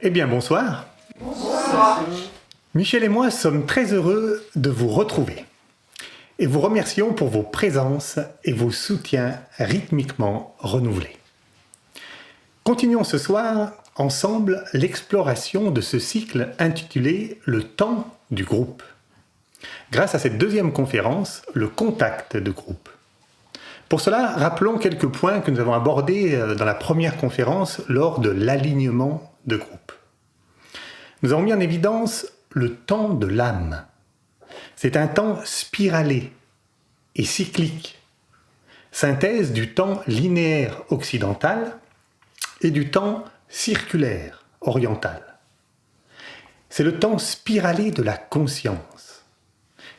Eh bien, bonsoir. Bonsoir. Michel et moi sommes très heureux de vous retrouver. Et vous remercions pour vos présences et vos soutiens rythmiquement renouvelés. Continuons ce soir ensemble l'exploration de ce cycle intitulé « Le temps du groupe ». Grâce à cette deuxième conférence, le contact de groupe. Pour cela, rappelons quelques points que nous avons abordés dans la première conférence lors de l'alignement de groupe. Nous avons mis en évidence le temps de l'âme. C'est un temps spiralé et cyclique, synthèse du temps linéaire occidental et du temps circulaire oriental. C'est le temps spiralé de la conscience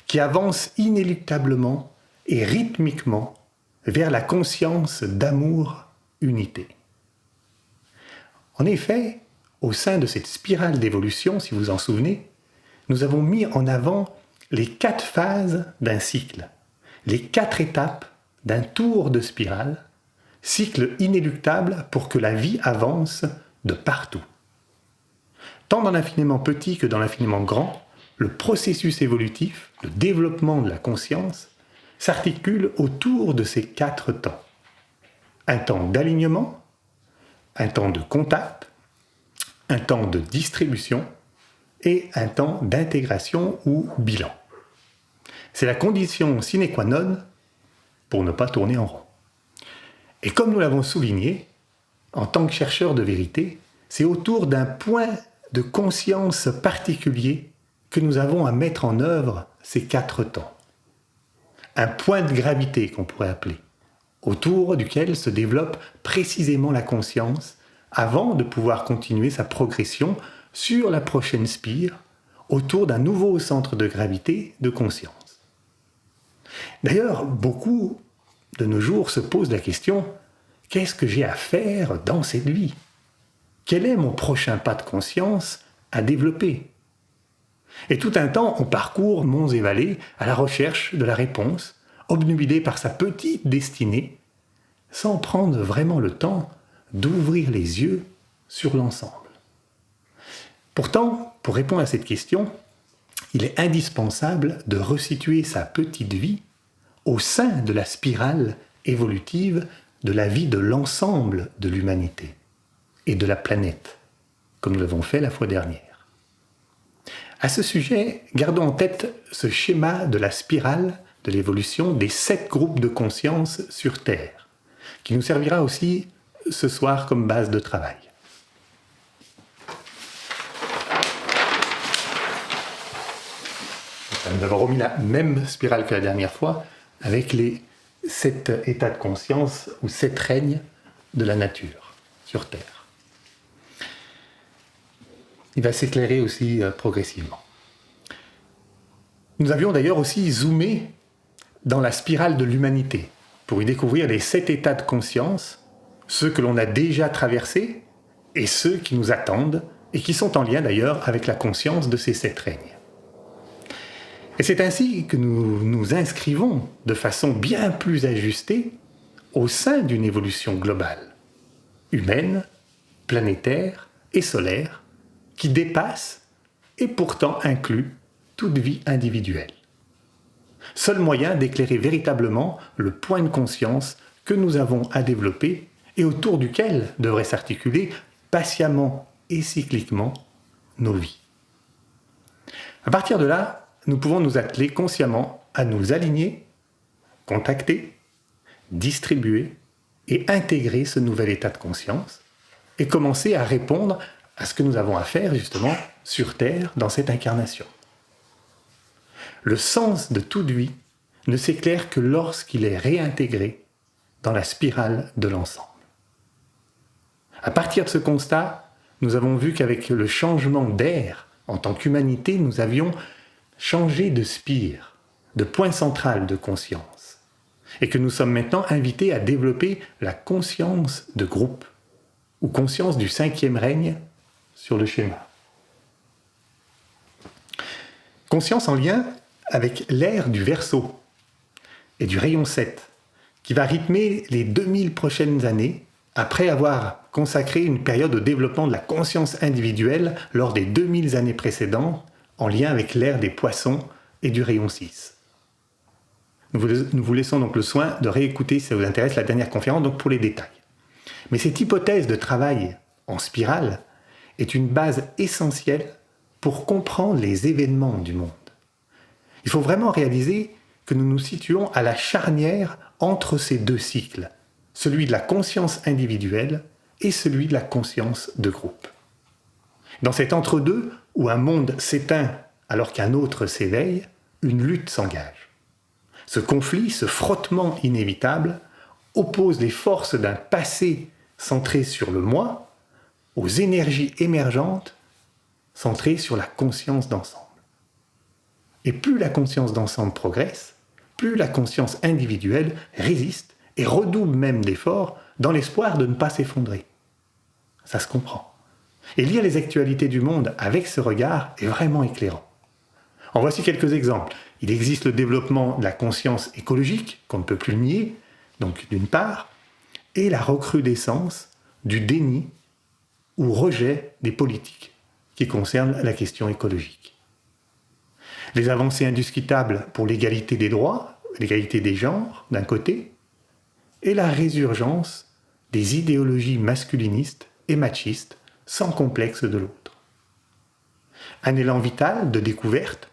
qui avance inéluctablement et rythmiquement vers la conscience d'amour-unité. En effet, au sein de cette spirale d'évolution, si vous vous en souvenez, nous avons mis en avant les 4 phases d'un cycle, les 4 étapes d'un tour de spirale, cycle inéluctable pour que la vie avance de partout. Tant dans l'infiniment petit que dans l'infiniment grand, le processus évolutif, le développement de la conscience, s'articule autour de ces 4 temps. Un temps d'alignement, un temps de contact, un temps de distribution et un temps d'intégration ou bilan. C'est la condition sine qua non pour ne pas tourner en rond. Et comme nous l'avons souligné, en tant que chercheurs de vérité, c'est autour d'un point de conscience particulier que nous avons à mettre en œuvre ces 4 temps. Un point de gravité qu'on pourrait appeler, autour duquel se développe précisément la conscience avant de pouvoir continuer sa progression sur la prochaine spire autour d'un nouveau centre de gravité de conscience. D'ailleurs, beaucoup de nos jours se posent la question « Qu'est-ce que j'ai à faire dans cette vie ? Quel est mon prochain pas de conscience à développer ?» Et tout un temps, on parcourt monts et vallées à la recherche de la réponse, obnubilé par sa petite destinée, sans prendre vraiment le temps d'ouvrir les yeux sur l'ensemble. Pourtant, pour répondre à cette question, il est indispensable de resituer sa petite vie au sein de la spirale évolutive de la vie de l'ensemble de l'humanité et de la planète, comme nous l'avons fait la fois dernière. À ce sujet, gardons en tête ce schéma de la spirale de l'évolution des 7 groupes de conscience sur Terre, qui nous servira aussi ce soir comme base de travail. Nous avons remis la même spirale que la dernière fois, avec les 7 états de conscience ou 7 règnes de la nature sur Terre. Il va s'éclairer aussi progressivement. Nous avions d'ailleurs aussi zoomé dans la spirale de l'humanité pour y découvrir les 7 états de conscience, ceux que l'on a déjà traversés et ceux qui nous attendent et qui sont en lien d'ailleurs avec la conscience de ces 7 règnes. Et c'est ainsi que nous nous inscrivons de façon bien plus ajustée au sein d'une évolution globale, humaine, planétaire et solaire, qui dépasse et pourtant inclut toute vie individuelle. Seul moyen d'éclairer véritablement le point de conscience que nous avons à développer et autour duquel devraient s'articuler patiemment et cycliquement nos vies. À partir de là, nous pouvons nous atteler consciemment à nous aligner, contacter, distribuer et intégrer ce nouvel état de conscience et commencer à répondre à ce que nous avons à faire justement sur Terre dans cette incarnation. Le sens de toute vie ne s'éclaire que lorsqu'il est réintégré dans la spirale de l'ensemble. À partir de ce constat, nous avons vu qu'avec le changement d'ère, en tant qu'humanité, nous avions changé de spire, de point central de conscience, et que nous sommes maintenant invités à développer la conscience de groupe, ou conscience du 5e règne sur le schéma. Conscience en lien avec l'ère du Verseau et du rayon 7, qui va rythmer les 2000 prochaines années après avoir consacré une période au développement de la conscience individuelle lors des 2000 années précédentes, en lien avec l'ère des poissons et du rayon 6. Nous vous laissons donc le soin de réécouter, si ça vous intéresse, la dernière conférence donc pour les détails. Mais cette hypothèse de travail en spirale est une base essentielle pour comprendre les événements du monde. Il faut vraiment réaliser que nous nous situons à la charnière entre ces deux cycles, celui de la conscience individuelle et celui de la conscience de groupe. Dans cet entre-deux, où un monde s'éteint alors qu'un autre s'éveille, une lutte s'engage. Ce conflit, ce frottement inévitable, oppose les forces d'un passé centré sur le moi aux énergies émergentes centrées sur la conscience d'ensemble. Et plus la conscience d'ensemble progresse, plus la conscience individuelle résiste et redouble même d'efforts dans l'espoir de ne pas s'effondrer. Ça se comprend. Et lire les actualités du monde avec ce regard est vraiment éclairant. En voici quelques exemples. Il existe le développement de la conscience écologique, qu'on ne peut plus nier, donc d'une part, et la recrudescence du déni ou rejet des politiques qui concernent la question écologique. Les avancées indiscutables pour l'égalité des droits, l'égalité des genres d'un côté, et la résurgence des idéologies masculinistes et machistes sans complexe de l'autre. Un élan vital de découverte,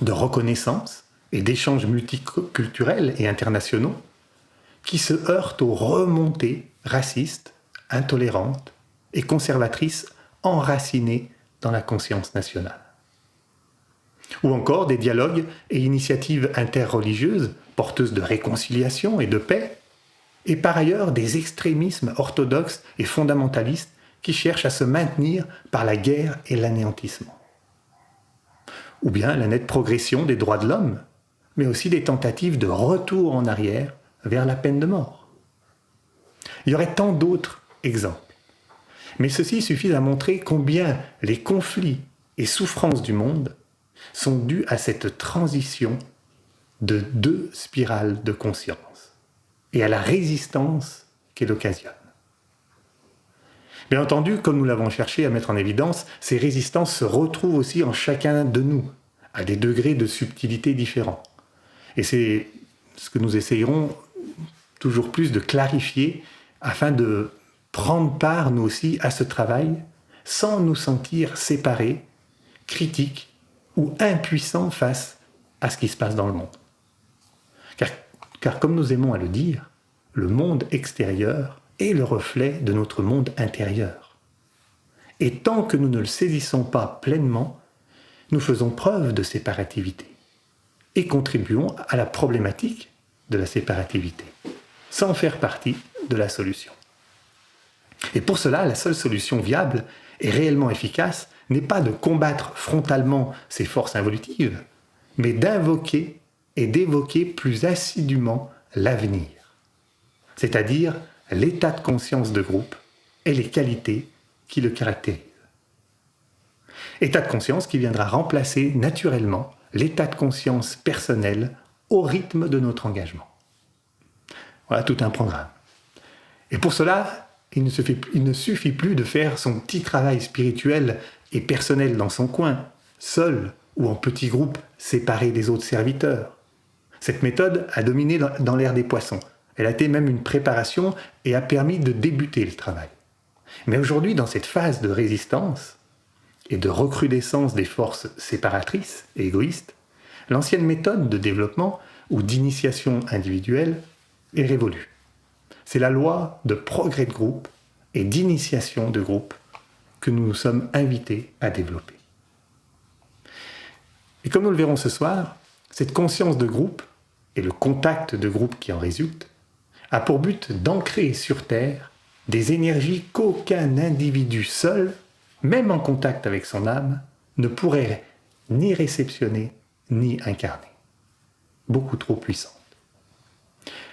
de reconnaissance et d'échanges multiculturels et internationaux qui se heurtent aux remontées racistes, intolérantes et conservatrices enracinées dans la conscience nationale. Ou encore des dialogues et initiatives interreligieuses porteuses de réconciliation et de paix, et par ailleurs des extrémismes orthodoxes et fondamentalistes qui cherchent à se maintenir par la guerre et l'anéantissement. Ou bien la nette progression des droits de l'homme, mais aussi des tentatives de retour en arrière vers la peine de mort. Il y aurait tant d'autres exemples, mais ceci suffit à montrer combien les conflits et souffrances du monde sont dus à cette transition de deux spirales de conscience et à la résistance qu'elle occasionne. Bien entendu, comme nous l'avons cherché à mettre en évidence, ces résistances se retrouvent aussi en chacun de nous, à des degrés de subtilité différents. Et c'est ce que nous essayerons toujours plus de clarifier afin de prendre part, nous aussi, à ce travail sans nous sentir séparés, critiques ou impuissants face à ce qui se passe dans le monde. Car comme nous aimons à le dire, le monde extérieur est le reflet de notre monde intérieur. Et tant que nous ne le saisissons pas pleinement, nous faisons preuve de séparativité et contribuons à la problématique de la séparativité, sans faire partie de la solution. Et pour cela, la seule solution viable et réellement efficace n'est pas de combattre frontalement ces forces involutives, mais d'invoquer et d'évoquer plus assidûment l'avenir, c'est-à-dire l'état de conscience de groupe et les qualités qui le caractérisent. État de conscience qui viendra remplacer naturellement l'état de conscience personnel au rythme de notre engagement. Voilà tout un programme. Et pour cela, il ne suffit plus de faire son petit travail spirituel et personnel dans son coin, seul ou en petits groupes séparés des autres serviteurs. Cette méthode a dominé dans l'ère des poissons. Elle a été même une préparation et a permis de débuter le travail. Mais aujourd'hui, dans cette phase de résistance et de recrudescence des forces séparatrices et égoïstes, l'ancienne méthode de développement ou d'initiation individuelle est révolue. C'est la loi de progrès de groupe et d'initiation de groupe que nous nous sommes invités à développer. Et comme nous le verrons ce soir, cette conscience de groupe et le contact de groupe qui en résulte a pour but d'ancrer sur Terre des énergies qu'aucun individu seul, même en contact avec son âme, ne pourrait ni réceptionner ni incarner. Beaucoup trop puissantes.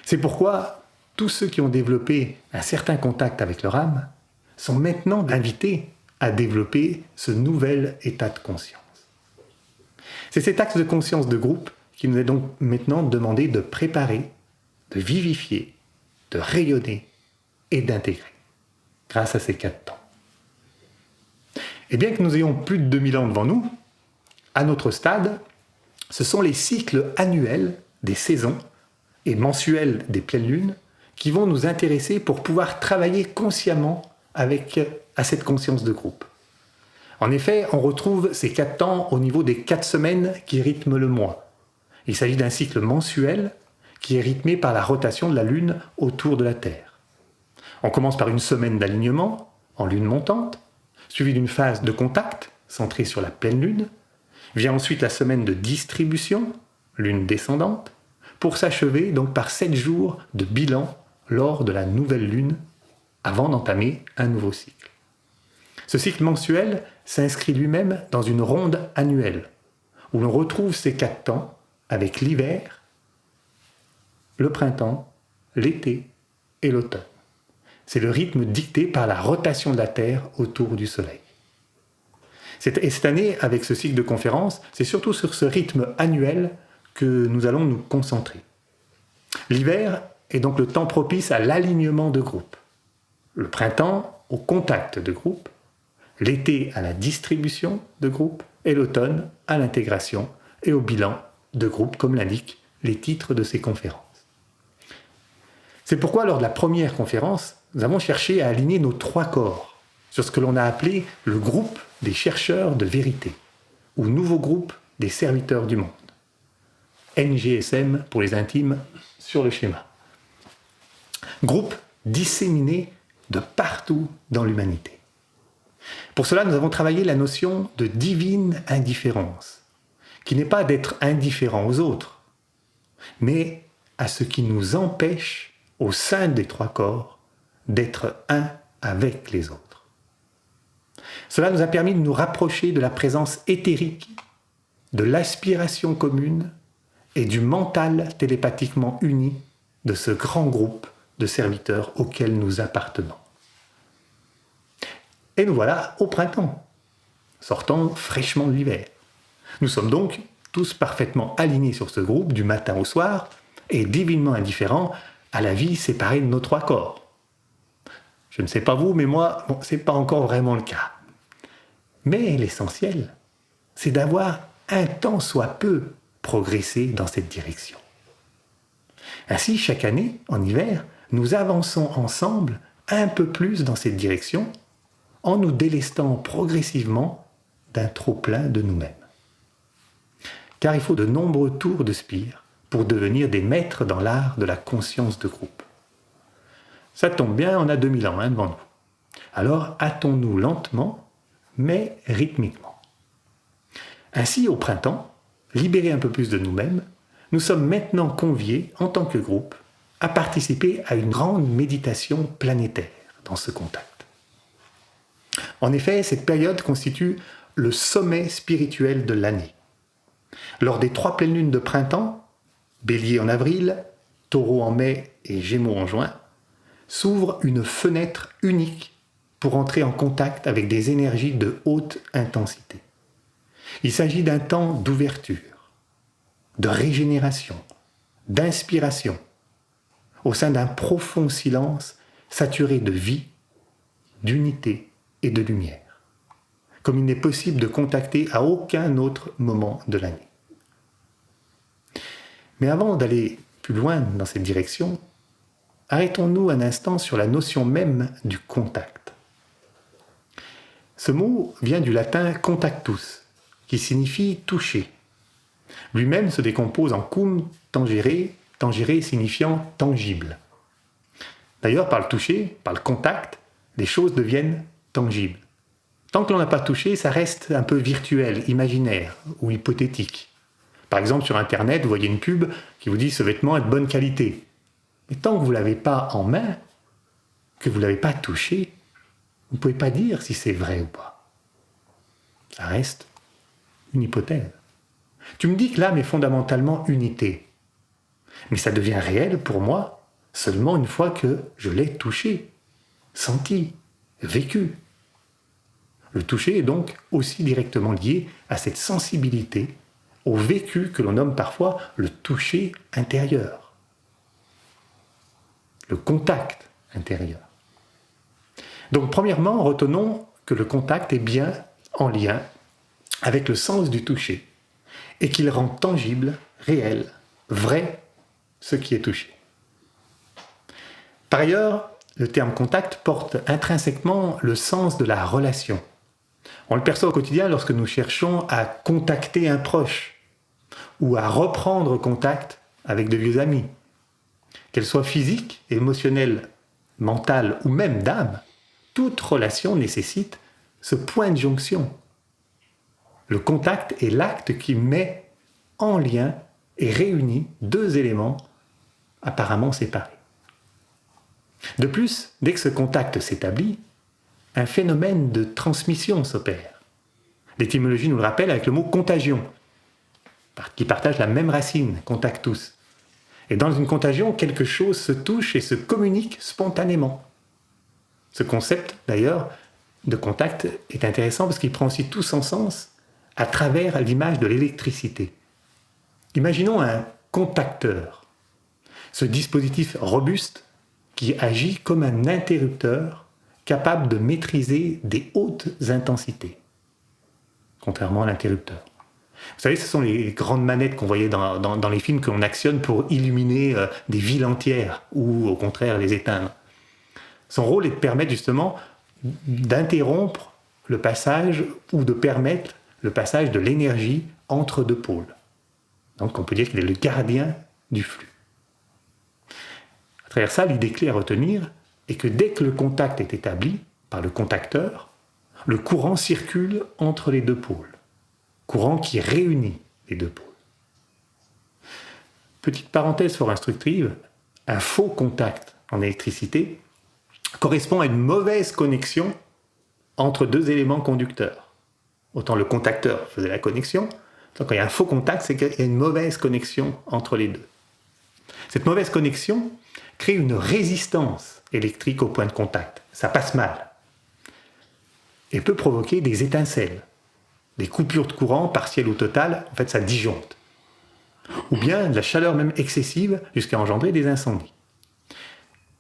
C'est pourquoi tous ceux qui ont développé un certain contact avec leur âme sont maintenant invités à développer ce nouvel état de conscience. C'est cet axe de conscience de groupe qui nous est donc maintenant demandé de préparer, de vivifier, de rayonner et d'intégrer. grâce à ces 4 temps. Et bien que nous ayons plus de 2000 ans devant nous, à notre stade, ce sont les cycles annuels des saisons et mensuels des pleines lunes qui vont nous intéresser pour pouvoir travailler consciemment à cette conscience de groupe. En effet, on retrouve ces 4 temps au niveau des 4 semaines qui rythment le mois. Il s'agit d'un cycle mensuel qui est rythmé par la rotation de la Lune autour de la Terre. On commence par une semaine d'alignement, en lune montante, suivie d'une phase de contact, centrée sur la pleine Lune. Vient ensuite la semaine de distribution, lune descendante, pour s'achever donc par 7 jours de bilan lors de la nouvelle Lune, avant d'entamer un nouveau cycle. Ce cycle mensuel s'inscrit lui-même dans une ronde annuelle, où l'on retrouve ces 4 temps avec l'hiver, le printemps, l'été et l'automne. C'est le rythme dicté par la rotation de la Terre autour du Soleil. Et cette année, avec ce cycle de conférences, c'est surtout sur ce rythme annuel que nous allons nous concentrer. L'hiver est donc le temps propice à l'alignement de groupe. Le printemps au contact de groupe, l'été à la distribution de groupe et l'automne à l'intégration et au bilan de groupe, comme l'indiquent les titres de ces conférences. C'est pourquoi, lors de la première conférence, nous avons cherché à aligner nos 3 corps sur ce que l'on a appelé le groupe des chercheurs de vérité, ou nouveau groupe des serviteurs du monde. NGSM pour les intimes sur le schéma. Groupe disséminé de partout dans l'humanité. Pour cela, nous avons travaillé la notion de divine indifférence, qui n'est pas d'être indifférent aux autres, mais à ce qui nous empêche, au sein des 3 corps, d'être un avec les autres. Cela nous a permis de nous rapprocher de la présence éthérique, de l'aspiration commune et du mental télépathiquement uni de ce grand groupe de serviteurs auquel nous appartenons. Et nous voilà au printemps, sortant fraîchement de l'hiver. Nous sommes donc tous parfaitement alignés sur ce groupe du matin au soir et divinement indifférents à la vie séparée de nos 3 corps. Je ne sais pas vous, mais moi, ce n'est pas encore vraiment le cas. Mais l'essentiel, c'est d'avoir un tant soit peu progressé dans cette direction. Ainsi, chaque année, en hiver, nous avançons ensemble un peu plus dans cette direction en nous délestant progressivement d'un trop-plein de nous-mêmes. Car il faut de nombreux tours de spire pour devenir des maîtres dans l'art de la conscience de groupe. Ça tombe bien, on a 2000 ans devant nous. Alors hâtons-nous lentement, mais rythmiquement. Ainsi, au printemps, libérés un peu plus de nous-mêmes, nous sommes maintenant conviés, en tant que groupe, à participer à une grande méditation planétaire dans ce contact. En effet, cette période constitue le sommet spirituel de l'année. Lors des 3 pleines lunes de printemps, Bélier en avril, Taureau en mai et Gémeaux en juin, s'ouvre une fenêtre unique pour entrer en contact avec des énergies de haute intensité. Il s'agit d'un temps d'ouverture, de régénération, d'inspiration, au sein d'un profond silence saturé de vie, d'unité et de lumière, comme il n'est possible de contacter à aucun autre moment de l'année. Mais avant d'aller plus loin dans cette direction, arrêtons-nous un instant sur la notion même du contact. Ce mot vient du latin contactus, qui signifie toucher. Lui-même se décompose en cum tangere, tangere signifiant tangible. D'ailleurs, par le toucher, par le contact, les choses deviennent tangibles. Tant que l'on n'a pas touché, ça reste un peu virtuel, imaginaire ou hypothétique. Par exemple, sur Internet, vous voyez une pub qui vous dit « ce vêtement est de bonne qualité ». Mais tant que vous ne l'avez pas en main, que vous ne l'avez pas touché, vous ne pouvez pas dire si c'est vrai ou pas. Ça reste une hypothèse. Tu me dis que l'âme est fondamentalement unité. Mais ça devient réel pour moi seulement une fois que je l'ai touché, senti, vécu. Le toucher est donc aussi directement lié à cette sensibilité, au vécu que l'on nomme parfois le toucher intérieur, le contact intérieur. Donc premièrement, retenons que le contact est bien en lien avec le sens du toucher et qu'il rend tangible, réel, vrai ce qui est touché. Par ailleurs, le terme contact porte intrinsèquement le sens de la relation. On le perçoit au quotidien lorsque nous cherchons à contacter un proche ou à reprendre contact avec de vieux amis. Qu'elle soit physique, émotionnelle, mentale ou même d'âme, toute relation nécessite ce point de jonction. Le contact est l'acte qui met en lien et réunit deux éléments apparemment séparés. De plus, dès que ce contact s'établit, un phénomène de transmission s'opère. L'étymologie nous le rappelle avec le mot contagion, qui partage la même racine, contactus. Et dans une contagion, quelque chose se touche et se communique spontanément. Ce concept, d'ailleurs, de contact est intéressant parce qu'il prend aussi tout son sens à travers l'image de l'électricité. Imaginons un contacteur, ce dispositif robuste qui agit comme un interrupteur capable de maîtriser des hautes intensités, contrairement à l'interrupteur. Vous savez, ce sont les grandes manettes qu'on voyait dans les films qu'on actionne pour illuminer des villes entières ou au contraire les éteindre. Son rôle est de permettre justement d'interrompre le passage ou de permettre le passage de l'énergie entre deux pôles. Donc on peut dire qu'il est le gardien du flux. À travers ça, l'idée clé à retenir est que dès que le contact est établi par le contacteur, le courant circule entre les deux pôles. Courant qui réunit les deux pôles. Petite parenthèse fort instructive, un faux contact en électricité correspond à une mauvaise connexion entre deux éléments conducteurs. Autant le contacteur faisait la connexion, quand il y a un faux contact, c'est qu'il y a une mauvaise connexion entre les deux. Cette mauvaise connexion crée une résistance électrique au point de contact. Ça passe mal. Et peut provoquer des étincelles, des coupures de courant partielles ou totales, en fait ça disjoncte. Ou bien de la chaleur même excessive jusqu'à engendrer des incendies.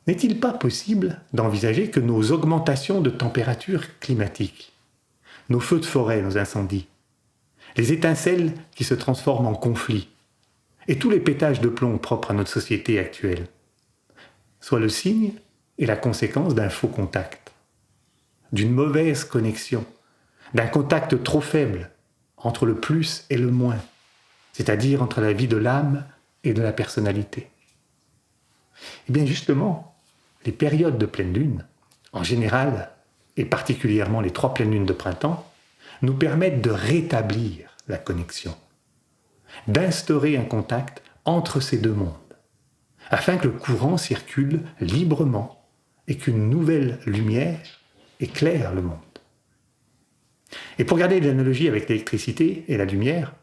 N'est-il pas possible d'envisager que nos augmentations de température climatique, nos feux de forêt, nos incendies, les étincelles qui se transforment en conflits, et tous les pétages de plomb propres à notre société actuelle, soient le signe et la conséquence d'un faux contact, d'une mauvaise connexion, d'un contact trop faible entre le plus et le moins, c'est-à-dire entre la vie de l'âme et de la personnalité. Eh bien justement, les périodes de pleine lune, en général, et particulièrement les 3 pleines lunes de printemps, nous permettent de rétablir la connexion, d'instaurer un contact entre ces deux mondes, afin que le courant circule librement et qu'une nouvelle lumière éclaire le monde. Et pour garder l'analogie avec l'électricité et la lumière,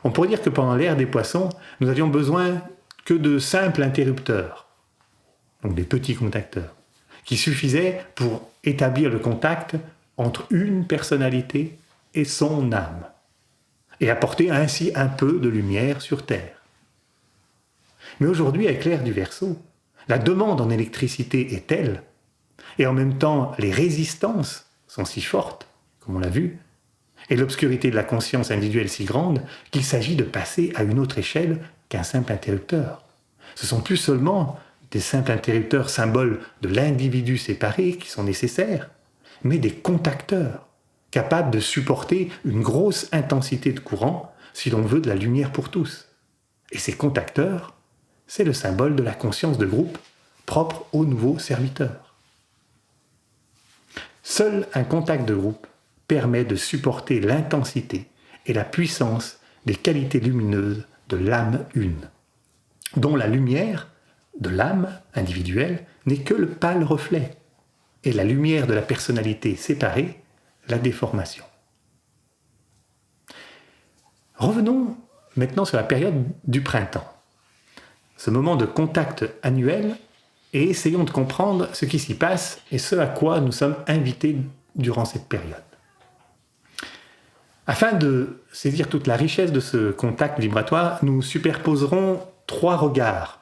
on pourrait dire que pendant l'ère des poissons, nous avions besoin que de simples interrupteurs, donc des petits contacteurs, qui suffisaient pour établir le contact entre une personnalité et son âme, et apporter ainsi un peu de lumière sur Terre. Mais aujourd'hui, avec l'ère du Verseau, la demande en électricité est telle, et en même temps les résistances sont si fortes, comme on l'a vu, et l'obscurité de la conscience individuelle si grande, qu'il s'agit de passer à une autre échelle qu'un simple interrupteur. Ce sont plus seulement des simples interrupteurs symboles de l'individu séparé qui sont nécessaires, mais des contacteurs, capables de supporter une grosse intensité de courant si l'on veut de la lumière pour tous. Et ces contacteurs, c'est le symbole de la conscience de groupe propre aux nouveaux serviteurs. Seul un contact de groupe permet de supporter l'intensité et la puissance des qualités lumineuses de l'âme une, dont la lumière de l'âme individuelle n'est que le pâle reflet, et la lumière de la personnalité séparée, la déformation. Revenons maintenant sur la période du printemps, ce moment de contact annuel, et essayons de comprendre ce qui s'y passe et ce à quoi nous sommes invités durant cette période. Afin de saisir toute la richesse de ce contact vibratoire, nous superposerons 3 regards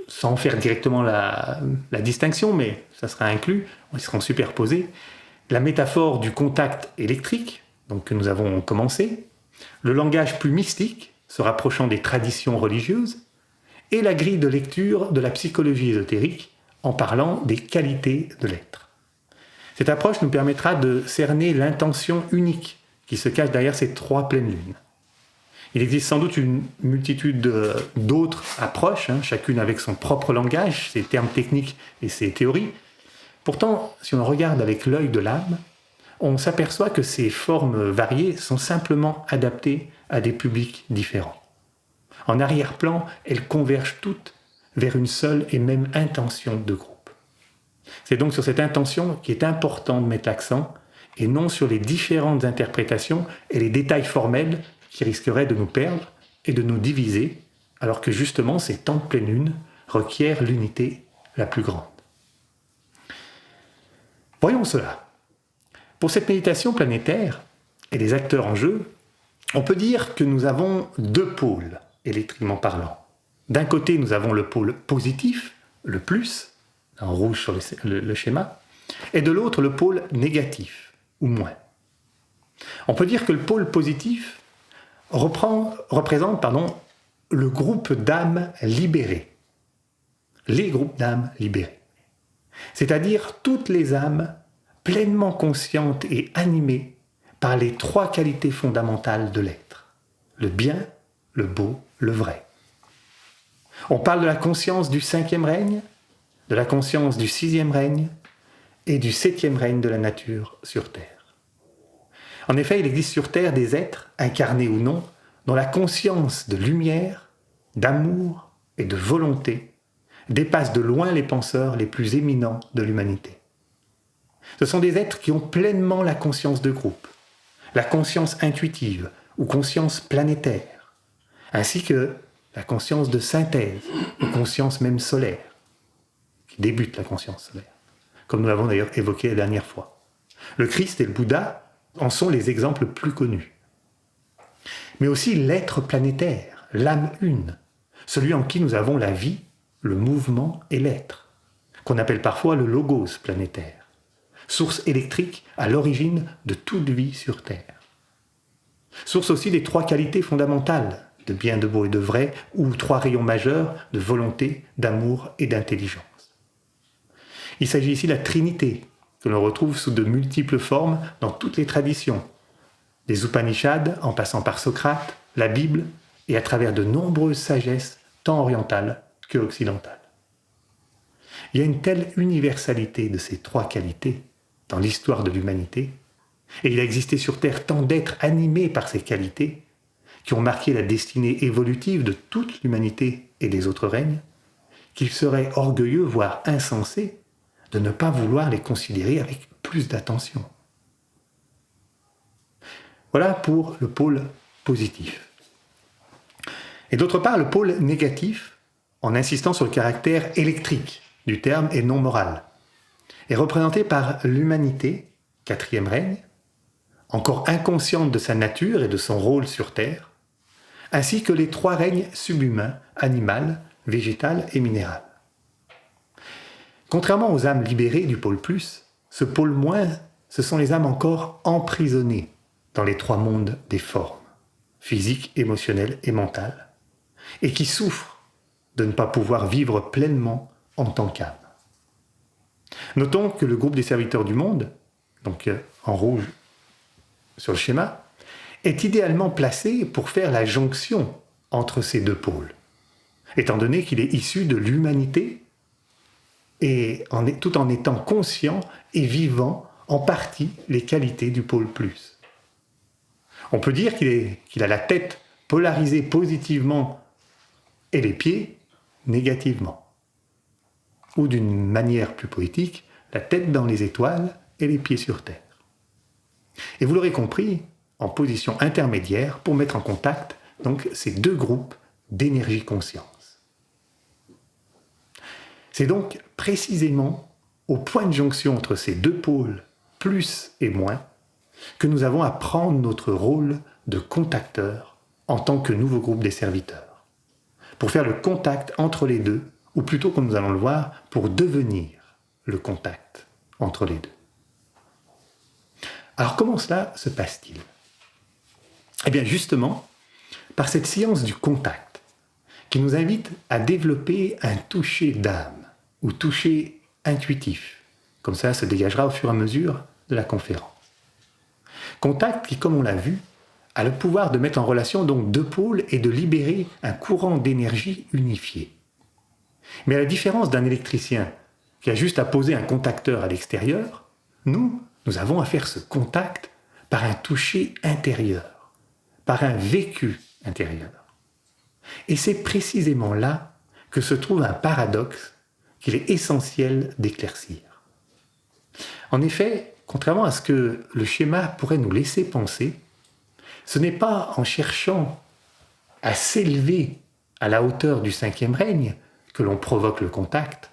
sans faire directement la distinction, mais ça sera inclus, ils seront superposés, la métaphore du contact électrique, donc que nous avons commencé, le langage plus mystique, se rapprochant des traditions religieuses, et la grille de lecture de la psychologie ésotérique, en parlant des qualités de l'être. Cette approche nous permettra de cerner l'intention unique qui se cache derrière ces 3 pleines lunes. Il existe sans doute une multitude d'autres approches, chacune avec son propre langage, ses termes techniques et ses théories. Pourtant, si on regarde avec l'œil de l'âme, on s'aperçoit que ces formes variées sont simplement adaptées à des publics différents. En arrière-plan, elles convergent toutes vers une seule et même intention de groupe. C'est donc sur cette intention qu'il est important de mettre l'accent, et non sur les différentes interprétations et les détails formels qui risqueraient de nous perdre et de nous diviser, alors que justement ces temps de pleine lune requièrent l'unité la plus grande. Voyons cela. Pour cette méditation planétaire et les acteurs en jeu, on peut dire que nous avons 2 pôles, électriquement parlant. D'un côté, nous avons le pôle positif, le plus, en rouge sur le schéma, et de l'autre, le pôle négatif, ou moins. On peut dire que le pôle positif représente le groupe d'âmes libérées, les groupes d'âmes libérées, c'est-à-dire toutes les âmes pleinement conscientes et animées par les 3 qualités fondamentales de l'être, le bien, le beau, le vrai. On parle de la conscience du 5e règne, de la conscience du 6e règne et du 7e règne de la nature sur Terre. En effet, il existe sur Terre des êtres, incarnés ou non, dont la conscience de lumière, d'amour et de volonté dépasse de loin les penseurs les plus éminents de l'humanité. Ce sont des êtres qui ont pleinement la conscience de groupe, la conscience intuitive ou conscience planétaire, ainsi que la conscience de synthèse ou conscience même solaire, qui débute la conscience solaire, comme nous l'avons d'ailleurs évoqué la dernière fois. Le Christ et le Bouddha en sont les exemples plus connus. Mais aussi l'être planétaire, l'âme une, celui en qui nous avons la vie, le mouvement et l'être, qu'on appelle parfois le logos planétaire, source électrique à l'origine de toute vie sur Terre. Source aussi des 3 qualités fondamentales, de bien, de beau et de vrai, ou 3 rayons majeurs de volonté, d'amour et d'intelligence. Il s'agit ici de la Trinité, que l'on retrouve sous de multiples formes dans toutes les traditions, des Upanishads en passant par Socrate, la Bible, et à travers de nombreuses sagesses, tant orientales que occidentales. Il y a une telle universalité de ces 3 qualités dans l'histoire de l'humanité, et il a existé sur Terre tant d'êtres animés par ces qualités, qui ont marqué la destinée évolutive de toute l'humanité et des autres règnes, qu'il serait orgueilleux, voire insensé, de ne pas vouloir les considérer avec plus d'attention. Voilà pour le pôle positif. Et d'autre part, le pôle négatif, en insistant sur le caractère électrique du terme et non moral, est représenté par l'humanité, 4e règne, encore inconsciente de sa nature et de son rôle sur Terre, ainsi que les 3 règnes subhumains, animal, végétal et minéral. Contrairement aux âmes libérées du pôle plus, ce pôle moins, ce sont les âmes encore emprisonnées dans les 3 mondes des formes, physiques, émotionnelles et mentales, et qui souffrent de ne pas pouvoir vivre pleinement en tant qu'âme. Notons que le groupe des serviteurs du monde, donc en rouge sur le schéma, est idéalement placé pour faire la jonction entre ces 2 pôles, étant donné qu'il est issu de l'humanité et tout en étant conscient et vivant en partie les qualités du pôle plus. On peut dire qu'il a la tête polarisée positivement et les pieds négativement. Ou d'une manière plus poétique, la tête dans les étoiles et les pieds sur terre. Et vous l'aurez compris, en position intermédiaire pour mettre en contact donc ces 2 groupes d'énergie-conscience. C'est donc précisément au point de jonction entre ces 2 pôles, plus et moins, que nous avons à prendre notre rôle de contacteur en tant que nouveau groupe des serviteurs, pour faire le contact entre les 2, ou plutôt, comme nous allons le voir, pour devenir le contact entre les deux. Alors comment cela se passe-t-il ? Eh bien justement, par cette science du contact, qui nous invite à développer un toucher d'âme, ou toucher intuitif. Comme ça se dégagera au fur et à mesure de la conférence. Contact qui, comme on l'a vu, a le pouvoir de mettre en relation donc deux pôles et de libérer un courant d'énergie unifié. Mais à la différence d'un électricien qui a juste à poser un contacteur à l'extérieur, nous avons à faire ce contact par un toucher intérieur, par un vécu intérieur. Et c'est précisément là que se trouve un paradoxe qu'il est essentiel d'éclaircir. En effet, contrairement à ce que le schéma pourrait nous laisser penser, ce n'est pas en cherchant à s'élever à la hauteur du cinquième règne que l'on provoque le contact,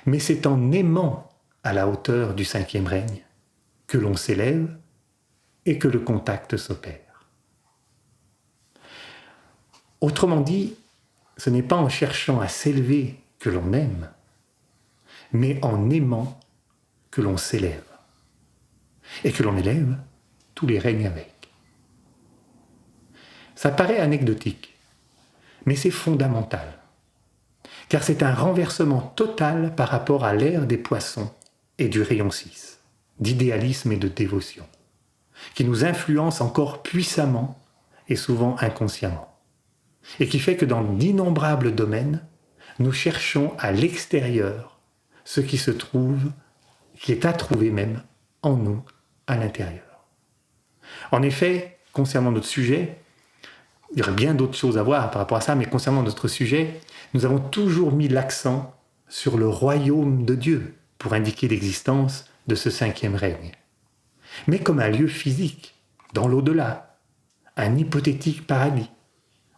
mais c'est en aimant à la hauteur du cinquième règne que l'on s'élève et que le contact s'opère. Autrement dit, ce n'est pas en cherchant à s'élever que l'on aime, mais en aimant que l'on s'élève, et que l'on élève tous les règnes avec. Ça paraît anecdotique, mais c'est fondamental, car c'est un renversement total par rapport à l'ère des poissons et du rayon 6, d'idéalisme et de dévotion, qui nous influence encore puissamment et souvent inconsciemment, et qui fait que dans d'innombrables domaines, nous cherchons à l'extérieur ce qui se trouve, qui est à trouver même en nous, à l'intérieur. En effet, concernant notre sujet, il y aurait bien d'autres choses à voir par rapport à ça, mais concernant notre sujet, nous avons toujours mis l'accent sur le royaume de Dieu pour indiquer l'existence de ce cinquième règne. Mais comme un lieu physique, dans l'au-delà, un hypothétique paradis,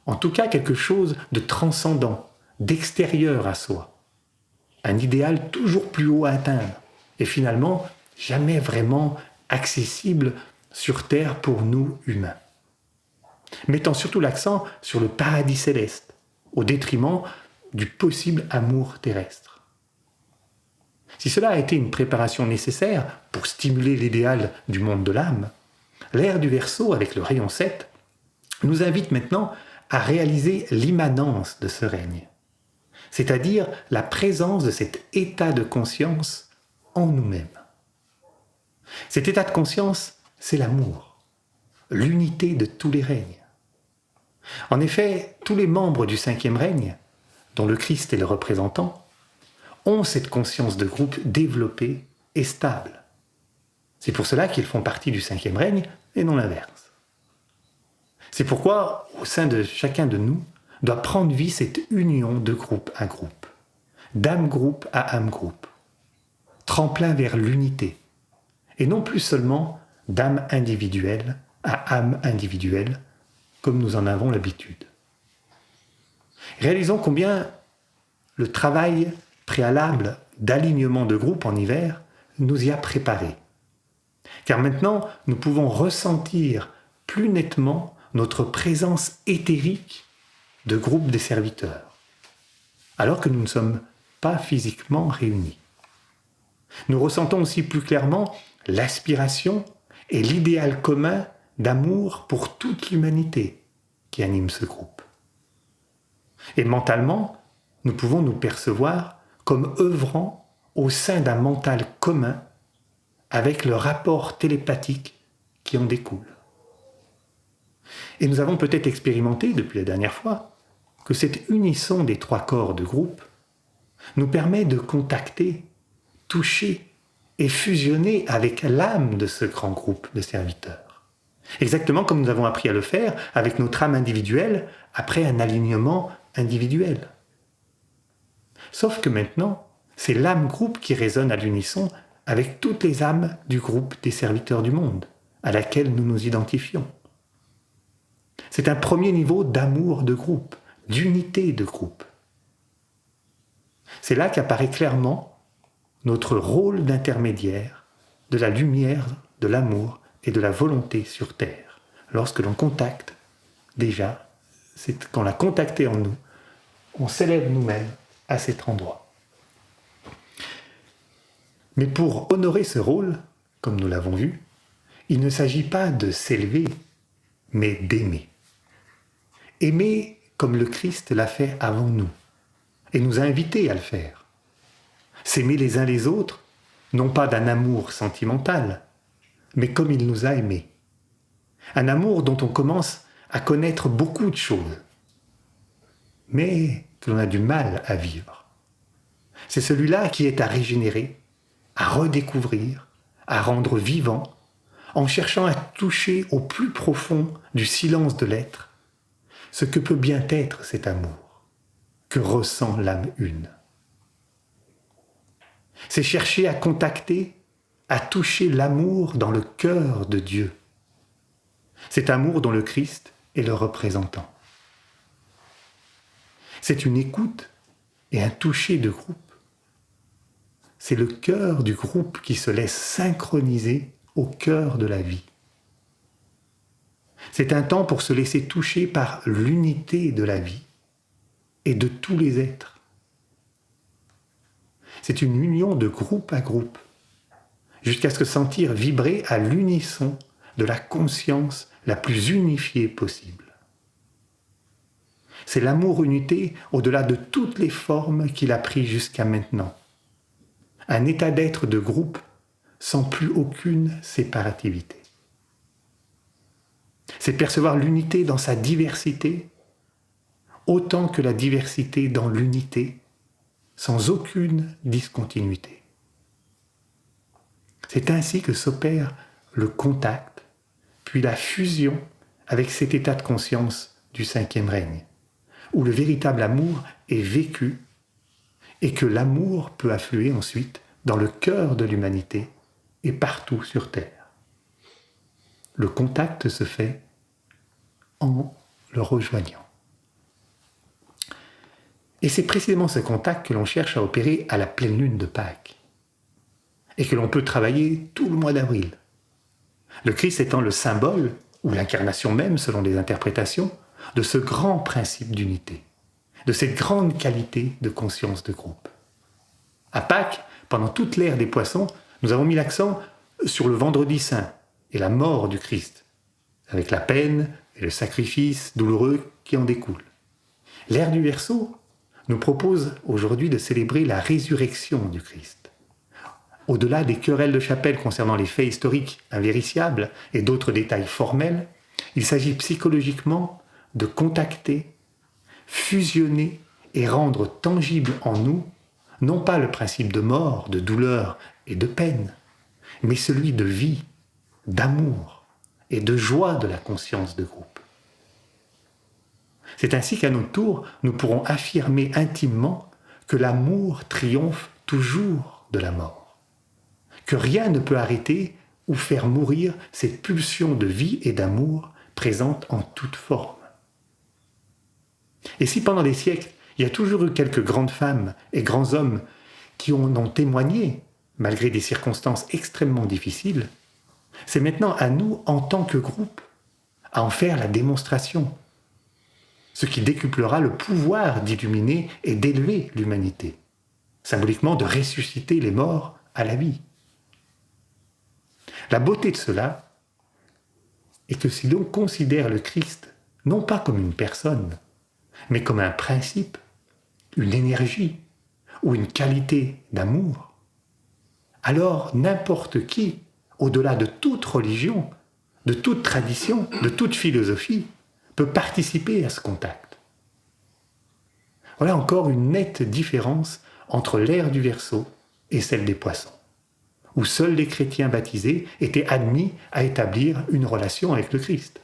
en tout cas quelque chose de transcendant, d'extérieur à soi, un idéal toujours plus haut à atteindre, et finalement jamais vraiment accessible sur Terre pour nous humains. Mettant surtout l'accent sur le paradis céleste, au détriment du possible amour terrestre. Si cela a été une préparation nécessaire pour stimuler l'idéal du monde de l'âme, l'ère du Verseau, avec le rayon 7, nous invite maintenant à réaliser l'immanence de ce règne, c'est-à-dire la présence de cet état de conscience en nous-mêmes. Cet état de conscience, c'est l'amour, l'unité de tous les règnes. En effet, tous les membres du cinquième règne, dont le Christ est le représentant, ont cette conscience de groupe développée et stable. C'est pour cela qu'ils font partie du cinquième règne et non l'inverse. C'est pourquoi, au sein de chacun de nous, doit prendre vie cette union de groupe à groupe, d'âme-groupe à âme-groupe, tremplin vers l'unité, et non plus seulement d'âme individuelle à âme individuelle, comme nous en avons l'habitude. Réalisons combien le travail préalable d'alignement de groupe en hiver nous y a préparés. Car maintenant, nous pouvons ressentir plus nettement notre présence éthérique de groupe des serviteurs, alors que nous ne sommes pas physiquement réunis. Nous ressentons aussi plus clairement l'aspiration et l'idéal commun d'amour pour toute l'humanité qui anime ce groupe. Et mentalement, nous pouvons nous percevoir comme œuvrant au sein d'un mental commun avec le rapport télépathique qui en découle. Et nous avons peut-être expérimenté depuis la dernière fois que cet unisson des trois corps de groupe nous permet de contacter, toucher et fusionner avec l'âme de ce grand groupe de serviteurs. Exactement comme nous avons appris à le faire avec notre âme individuelle après un alignement individuel. Sauf que maintenant, c'est l'âme groupe qui résonne à l'unisson avec toutes les âmes du groupe des serviteurs du monde, à laquelle nous nous identifions. C'est un premier niveau d'amour de groupe, d'unité de groupe. C'est là qu'apparaît clairement notre rôle d'intermédiaire de la lumière, de l'amour et de la volonté sur Terre. Lorsque l'on contacte, déjà, c'est quand la contacter en nous, on s'élève nous-mêmes à cet endroit. Mais pour honorer ce rôle, comme nous l'avons vu, il ne s'agit pas de s'élever, mais d'aimer. Aimer comme le Christ l'a fait avant nous, et nous a invités à le faire. S'aimer les uns les autres, non pas d'un amour sentimental, mais comme il nous a aimés. Un amour dont on commence à connaître beaucoup de choses, mais que l'on a du mal à vivre. C'est celui-là qui est à régénérer, à redécouvrir, à rendre vivant, en cherchant à toucher au plus profond du silence de l'être, ce que peut bien être cet amour, que ressent l'âme une. C'est chercher à contacter, à toucher l'amour dans le cœur de Dieu. Cet amour dont le Christ est le représentant. C'est une écoute et un toucher de groupe. C'est le cœur du groupe qui se laisse synchroniser au cœur de la vie. C'est un temps pour se laisser toucher par l'unité de la vie et de tous les êtres. C'est une union de groupe à groupe, jusqu'à se sentir vibrer à l'unisson de la conscience la plus unifiée possible. C'est l'amour-unité au-delà de toutes les formes qu'il a pris jusqu'à maintenant. Un état d'être de groupe sans plus aucune séparativité. C'est percevoir l'unité dans sa diversité, autant que la diversité dans l'unité, sans aucune discontinuité. C'est ainsi que s'opère le contact, puis la fusion avec cet état de conscience du cinquième règne, où le véritable amour est vécu et que l'amour peut affluer ensuite dans le cœur de l'humanité et partout sur Terre. Le contact se fait en le rejoignant. Et c'est précisément ce contact que l'on cherche à opérer à la pleine lune de Pâques et que l'on peut travailler tout le mois d'avril. Le Christ étant le symbole, ou l'incarnation même selon les interprétations, de ce grand principe d'unité, de cette grande qualité de conscience de groupe. À Pâques, pendant toute l'ère des poissons, nous avons mis l'accent sur le vendredi saint et la mort du Christ, avec la peine et le sacrifice douloureux qui en découle. L'ère du Verseau nous propose aujourd'hui de célébrer la résurrection du Christ. Au-delà des querelles de chapelle concernant les faits historiques invérifiables et d'autres détails formels, il s'agit psychologiquement de contacter, fusionner et rendre tangible en nous, non pas le principe de mort, de douleur et de peine, mais celui de vie, d'amour et de joie de la conscience de groupe. C'est ainsi qu'à notre tour, nous pourrons affirmer intimement que l'amour triomphe toujours de la mort, que rien ne peut arrêter ou faire mourir cette pulsion de vie et d'amour présente en toute forme. Et si pendant des siècles, il y a toujours eu quelques grandes femmes et grands hommes qui en ont témoigné, malgré des circonstances extrêmement difficiles, c'est maintenant à nous, en tant que groupe, à en faire la démonstration, ce qui décuplera le pouvoir d'illuminer et d'élever l'humanité, symboliquement de ressusciter les morts à la vie. La beauté de cela est que si l'on considère le Christ non pas comme une personne, mais comme un principe, une énergie ou une qualité d'amour, alors n'importe qui, au-delà de toute religion, de toute tradition, de toute philosophie, peut participer à ce contact. Voilà encore une nette différence entre l'ère du Verseau et celle des poissons, où seuls les chrétiens baptisés étaient admis à établir une relation avec le Christ.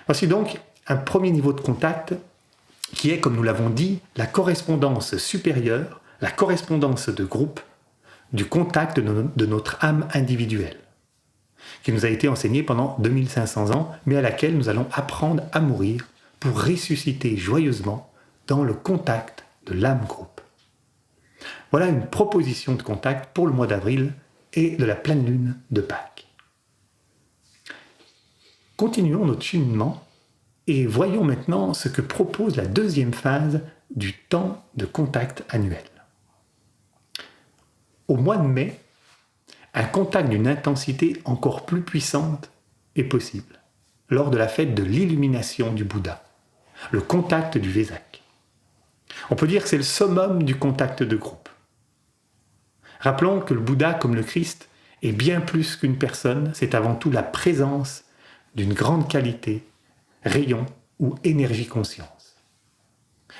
Voici donc un premier niveau de contact qui est, comme nous l'avons dit, la correspondance supérieure, la correspondance de groupe du contact de notre âme individuelle, qui nous a été enseignée pendant 2500 ans, mais à laquelle nous allons apprendre à mourir pour ressusciter joyeusement dans le contact de l'âme groupe. Voilà une proposition de contact pour le mois d'avril et de la pleine lune de Pâques. Continuons notre cheminement et voyons maintenant ce que propose la deuxième phase du temps de contact annuel. Au mois de mai, un contact d'une intensité encore plus puissante est possible, lors de la fête de l'illumination du Bouddha, le contact du Vesak. On peut dire que c'est le summum du contact de groupe. Rappelons que le Bouddha, comme le Christ, est bien plus qu'une personne, c'est avant tout la présence d'une grande qualité, rayon ou énergie conscience.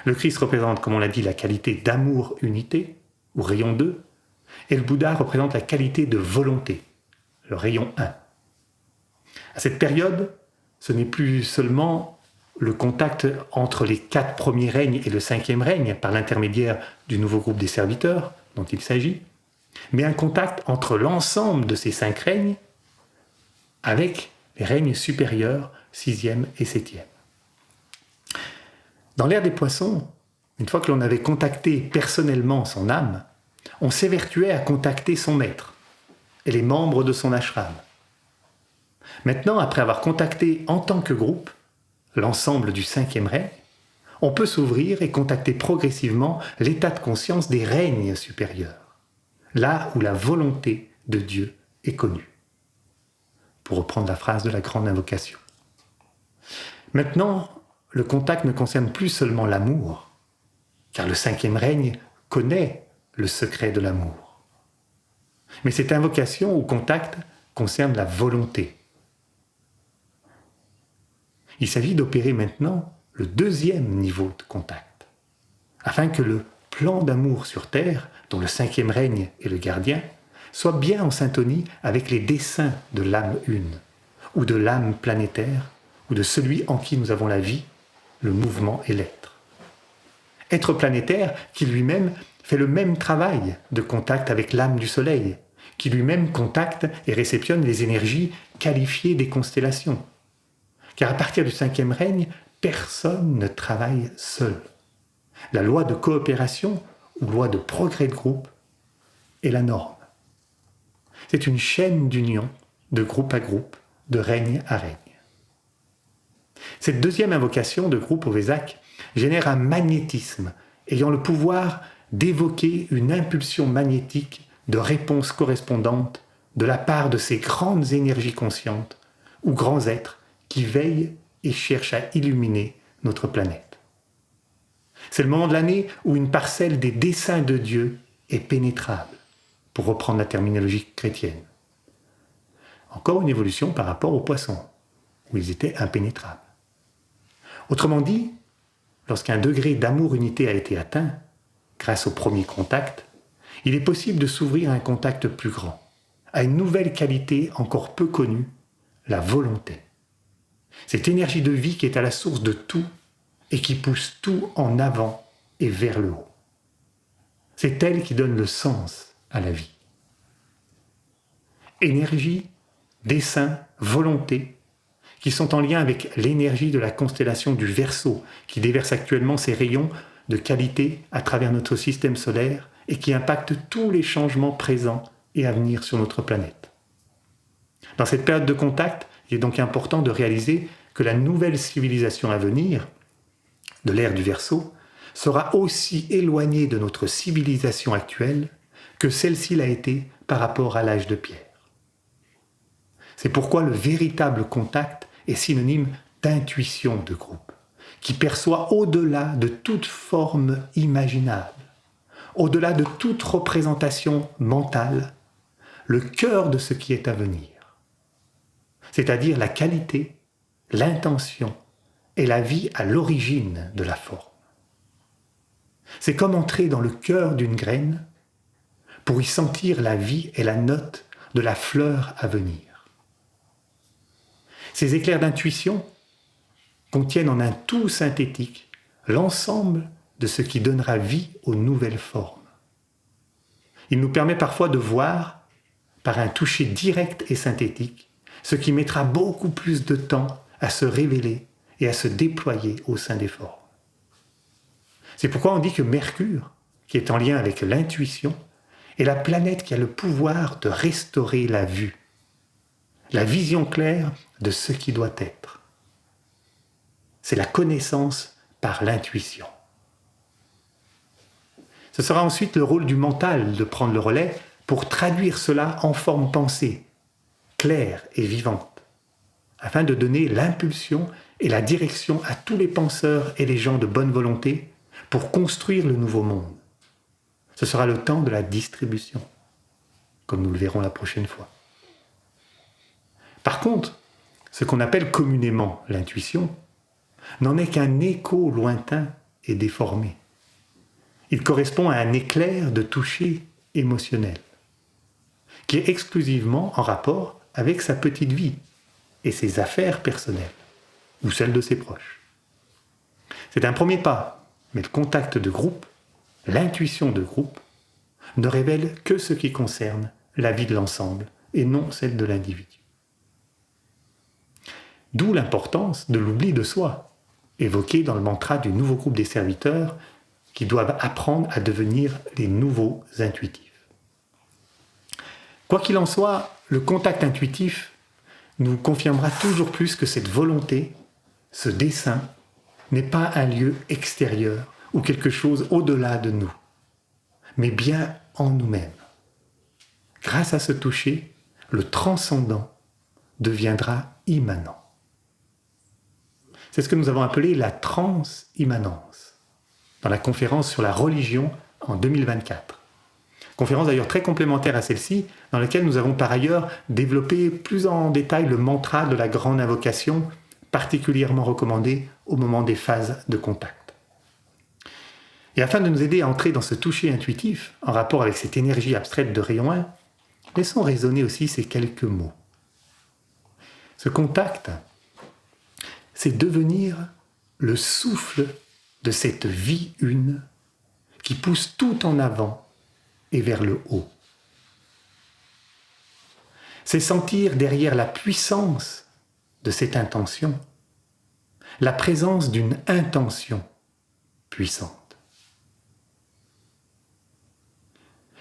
Le Christ représente, comme on l'a dit, la qualité d'amour unité, ou rayon 2, et le Bouddha représente la qualité de volonté, le rayon 1. À cette période, ce n'est plus seulement le contact entre les 4 premiers règnes et le 5e règne par l'intermédiaire du nouveau groupe des serviteurs dont il s'agit, mais un contact entre l'ensemble de ces 5 règnes avec les règnes supérieurs, 6e et 7e. Dans l'ère des poissons, une fois que l'on avait contacté personnellement son âme, on s'évertuait à contacter son maître et les membres de son ashram. Maintenant, après avoir contacté en tant que groupe l'ensemble du 5e règne, on peut s'ouvrir et contacter progressivement l'état de conscience des règnes supérieurs, là où la volonté de Dieu est connue. Pour reprendre la phrase de la grande invocation. Maintenant, le contact ne concerne plus seulement l'amour, car le 5e règne connaît le secret de l'amour. Mais cette invocation ou contact concerne la volonté. Il s'agit d'opérer maintenant le 2e niveau de contact, afin que le plan d'amour sur Terre, dont le 5e règne est le gardien, soit bien en syntonie avec les desseins de l'âme une, ou de l'âme planétaire, ou de celui en qui nous avons la vie, le mouvement et l'être. Être planétaire qui lui-même fait le même travail de contact avec l'âme du Soleil, qui lui-même contacte et réceptionne les énergies qualifiées des constellations. Car à partir du 5e règne, personne ne travaille seul. La loi de coopération ou loi de progrès de groupe est la norme. C'est une chaîne d'union, de groupe à groupe, de règne à règne. Cette 2e invocation de groupe au Vesak génère un magnétisme ayant le pouvoir d'évoquer une impulsion magnétique de réponse correspondante de la part de ces grandes énergies conscientes ou grands êtres qui veillent et cherchent à illuminer notre planète. C'est le moment de l'année où une parcelle des desseins de Dieu est pénétrable, pour reprendre la terminologie chrétienne. Encore une évolution par rapport aux poissons, où ils étaient impénétrables. Autrement dit, lorsqu'un degré d'amour-unité a été atteint, grâce au premier contact, il est possible de s'ouvrir à un contact plus grand, à une nouvelle qualité encore peu connue, la volonté. Cette énergie de vie qui est à la source de tout et qui pousse tout en avant et vers le haut. C'est elle qui donne le sens à la vie. Énergie, dessein, volonté, qui sont en lien avec l'énergie de la constellation du Verseau, qui déverse actuellement ses rayons de qualité à travers notre système solaire et qui impacte tous les changements présents et à venir sur notre planète. Dans cette période de contact, il est donc important de réaliser que la nouvelle civilisation à venir, de l'ère du Verseau, sera aussi éloignée de notre civilisation actuelle que celle-ci l'a été par rapport à l'âge de pierre. C'est pourquoi le véritable contact est synonyme d'intuition de groupe, qui perçoit au-delà de toute forme imaginable, au-delà de toute représentation mentale, le cœur de ce qui est à venir, c'est-à-dire la qualité, l'intention et la vie à l'origine de la forme. C'est comme entrer dans le cœur d'une graine pour y sentir la vie et la note de la fleur à venir. Ces éclairs d'intuition contiennent en un tout synthétique l'ensemble de ce qui donnera vie aux nouvelles formes. Il nous permet parfois de voir, par un toucher direct et synthétique, ce qui mettra beaucoup plus de temps à se révéler et à se déployer au sein des formes. C'est pourquoi on dit que Mercure, qui est en lien avec l'intuition, est la planète qui a le pouvoir de restaurer la vue, la vision claire de ce qui doit être. C'est la connaissance par l'intuition. Ce sera ensuite le rôle du mental de prendre le relais pour traduire cela en forme pensée, claire et vivante, afin de donner l'impulsion et la direction à tous les penseurs et les gens de bonne volonté pour construire le nouveau monde. Ce sera le temps de la distribution, comme nous le verrons la prochaine fois. Par contre, ce qu'on appelle communément l'intuition n'en est qu'un écho lointain et déformé. Il correspond à un éclair de toucher émotionnel, qui est exclusivement en rapport avec sa petite vie et ses affaires personnelles, ou celles de ses proches. C'est un premier pas, mais le contact de groupe, l'intuition de groupe, ne révèle que ce qui concerne la vie de l'ensemble et non celle de l'individu. D'où l'importance de l'oubli de soi, évoqué dans le mantra du nouveau groupe des serviteurs qui doivent apprendre à devenir les nouveaux intuitifs. Quoi qu'il en soit, le contact intuitif nous confirmera toujours plus que cette volonté, ce dessein, n'est pas un lieu extérieur ou quelque chose au-delà de nous, mais bien en nous-mêmes. Grâce à ce toucher, le transcendant deviendra immanent. C'est ce que nous avons appelé la transimmanence dans la conférence sur la religion en 2024. Conférence d'ailleurs très complémentaire à celle-ci, dans laquelle nous avons par ailleurs développé plus en détail le mantra de la grande invocation, particulièrement recommandé au moment des phases de contact. Et afin de nous aider à entrer dans ce toucher intuitif, en rapport avec cette énergie abstraite de rayon 1, laissons résonner aussi ces quelques mots. Ce contact, c'est devenir le souffle de cette vie une qui pousse tout en avant et vers le haut. C'est sentir derrière la puissance de cette intention la présence d'une intention puissante.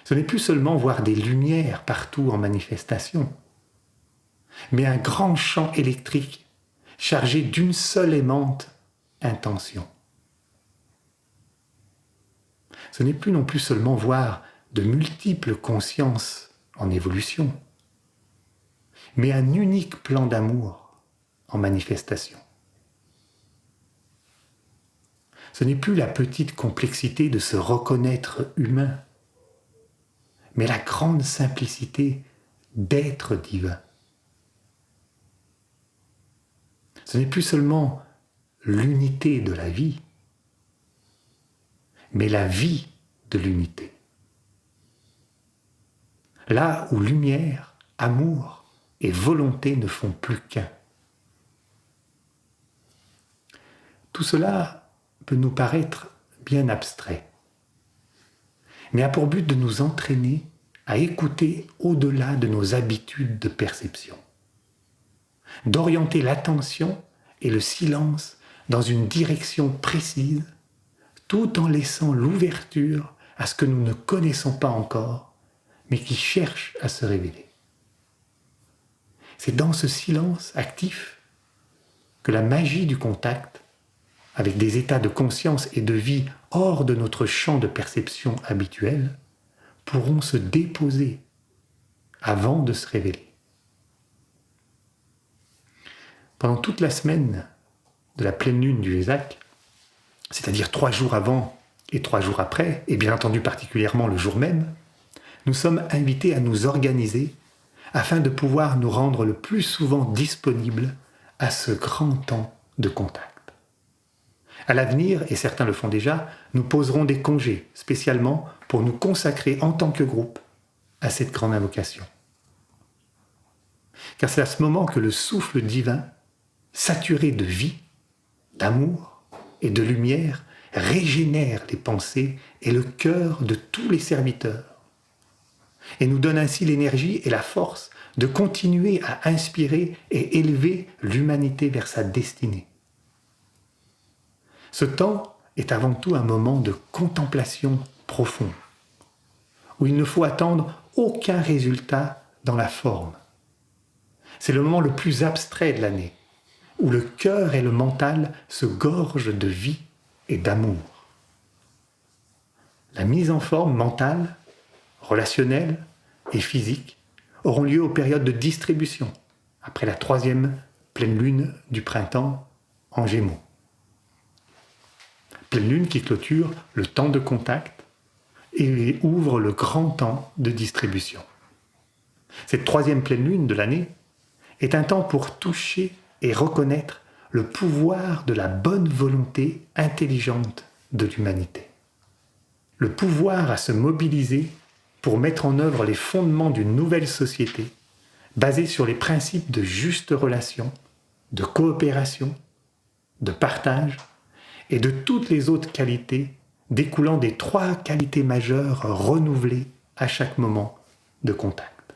Ce n'est plus seulement voir des lumières partout en manifestation, mais un grand champ électrique chargé d'une seule aimante intention. Ce n'est plus non plus seulement voir de multiples consciences en évolution, mais un unique plan d'amour en manifestation. Ce n'est plus la petite complexité de se reconnaître humain, mais la grande simplicité d'être divin. Ce n'est plus seulement l'unité de la vie, mais la vie de l'unité. Là où lumière, amour et volonté ne font plus qu'un. Tout cela peut nous paraître bien abstrait, mais a pour but de nous entraîner à écouter au-delà de nos habitudes de perception, d'orienter l'attention et le silence dans une direction précise, tout en laissant l'ouverture à ce que nous ne connaissons pas encore, mais qui cherche à se révéler. C'est dans ce silence actif que la magie du contact, avec des états de conscience et de vie hors de notre champ de perception habituel, pourront se déposer avant de se révéler. Pendant toute la semaine de la pleine lune du Vésak, c'est-à-dire 3 jours avant et 3 jours après, et bien entendu particulièrement le jour même, nous sommes invités à nous organiser afin de pouvoir nous rendre le plus souvent disponibles à ce grand temps de contact. À l'avenir, et certains le font déjà, nous poserons des congés spécialement pour nous consacrer en tant que groupe à cette grande invocation. Car c'est à ce moment que le souffle divin, saturé de vie, d'amour et de lumière, régénère les pensées et le cœur de tous les serviteurs et nous donne ainsi l'énergie et la force de continuer à inspirer et élever l'humanité vers sa destinée. Ce temps est avant tout un moment de contemplation profonde, où il ne faut attendre aucun résultat dans la forme. C'est le moment le plus abstrait de l'année, où le cœur et le mental se gorgent de vie et d'amour. La mise en forme mentale, relationnelle et physique auront lieu aux périodes de distribution, après la 3e pleine lune du printemps en Gémeaux. Pleine lune qui clôture le temps de contact et ouvre le grand temps de distribution. Cette 3e pleine lune de l'année est un temps pour toucher et reconnaître le pouvoir de la bonne volonté intelligente de l'humanité. Le pouvoir à se mobiliser pour mettre en œuvre les fondements d'une nouvelle société basée sur les principes de juste relation, de coopération, de partage et de toutes les autres qualités découlant des 3 qualités majeures renouvelées à chaque moment de contact.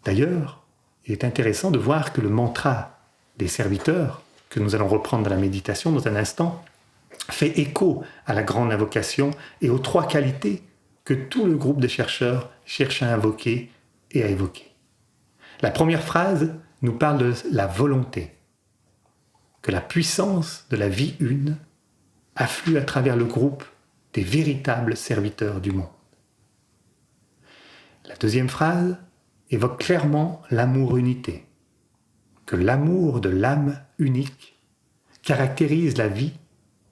D'ailleurs, il est intéressant de voir que le mantra des serviteurs, que nous allons reprendre dans la méditation dans un instant, fait écho à la grande invocation et aux 3 qualités que tout le groupe de chercheurs cherche à invoquer et à évoquer. La première phrase nous parle de la volonté, que la puissance de la vie une afflue à travers le groupe des véritables serviteurs du monde. La deuxième phrase évoque clairement l'amour-unité, que l'amour de l'âme unique caractérise la vie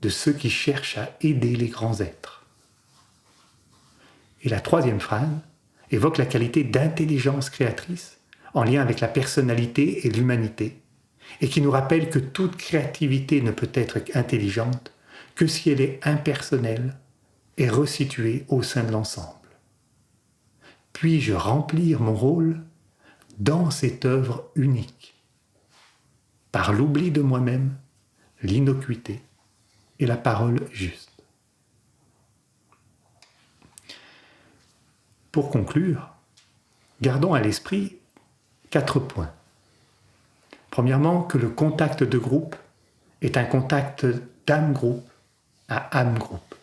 de ceux qui cherchent à aider les grands êtres. Et la troisième phrase évoque la qualité d'intelligence créatrice en lien avec la personnalité et l'humanité, et qui nous rappelle que toute créativité ne peut être intelligente que si elle est impersonnelle et resituée au sein de l'ensemble. Puis-je remplir mon rôle dans cette œuvre unique, par l'oubli de moi-même, l'innocuité et la parole juste. Pour conclure, gardons à l'esprit 4 points. Premièrement, que le contact de groupe est un contact d'âme-groupe à âme-groupe,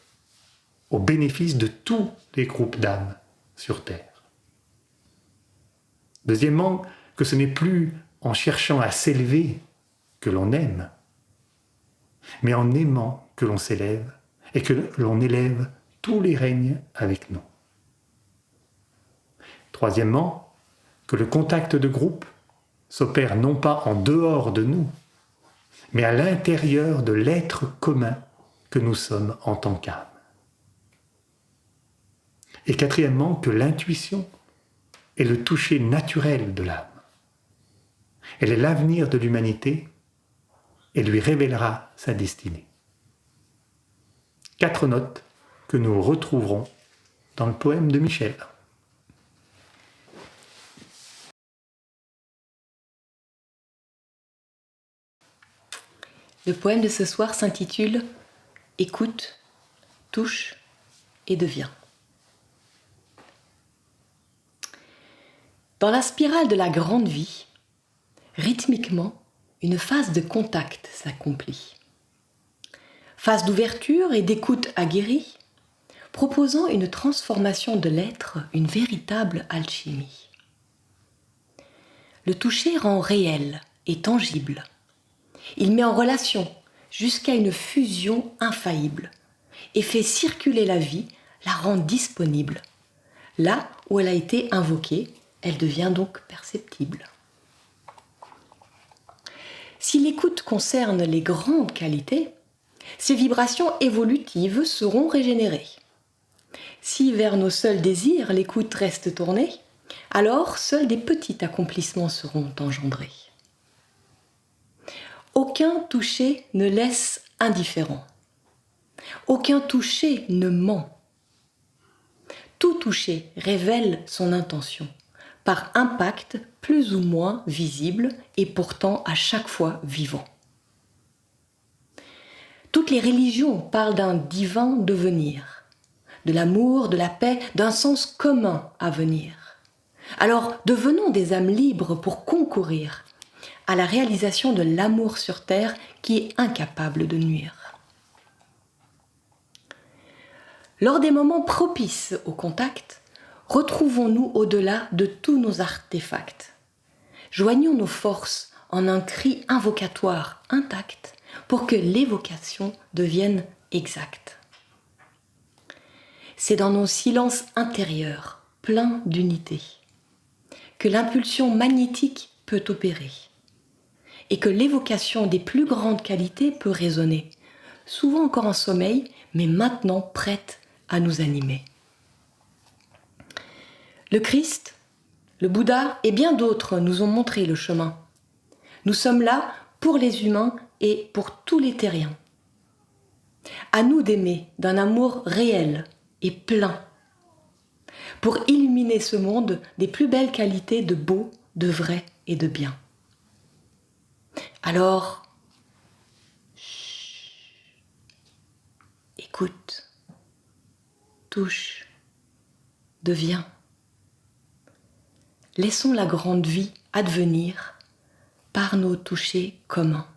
au bénéfice de tous les groupes d'âmes sur Terre. Deuxièmement, que ce n'est plus en cherchant à s'élever que l'on aime, mais en aimant que l'on s'élève et que l'on élève tous les règnes avec nous. Troisièmement, que le contact de groupe s'opère non pas en dehors de nous, mais à l'intérieur de l'être commun que nous sommes en tant qu'âme. Et quatrièmement, que l'intuition est le toucher naturel de l'âme. Elle est l'avenir de l'humanité et lui révélera sa destinée. 4 notes que nous retrouverons dans le poème de Michel. Le poème de ce soir s'intitule « Écoute, touche et deviens ». Dans la spirale de la grande vie, rythmiquement, une phase de contact s'accomplit. Phase d'ouverture et d'écoute aguerrie, proposant une transformation de l'être, une véritable alchimie. Le toucher rend réel et tangible. Il met en relation jusqu'à une fusion infaillible et fait circuler la vie, la rend disponible. Là où elle a été invoquée, elle devient donc perceptible. Si l'écoute concerne les grandes qualités, ces vibrations évolutives seront régénérées. Si vers nos seuls désirs l'écoute reste tournée, alors seuls des petits accomplissements seront engendrés. Aucun toucher ne laisse indifférent. Aucun toucher ne ment. Tout toucher révèle son intention, par impact plus ou moins visible et pourtant à chaque fois vivant. Toutes les religions parlent d'un divin devenir, de l'amour, de la paix, d'un sens commun à venir. Alors devenons des âmes libres pour concourir à la réalisation de l'amour sur terre qui est incapable de nuire. Lors des moments propices au contact, retrouvons-nous au-delà de tous nos artefacts. Joignons nos forces en un cri invocatoire intact pour que l'évocation devienne exacte. C'est dans nos silences intérieurs, pleins d'unité, que l'impulsion magnétique peut opérer et que l'évocation des plus grandes qualités peut résonner, souvent encore en sommeil, mais maintenant prête à nous animer. Le Christ, le Bouddha et bien d'autres nous ont montré le chemin. Nous sommes là pour les humains et pour tous les terriens. À nous d'aimer d'un amour réel et plein, pour illuminer ce monde des plus belles qualités de beau, de vrai et de bien. Alors, écoute, touche, deviens. Laissons la grande vie advenir par nos touchés communs.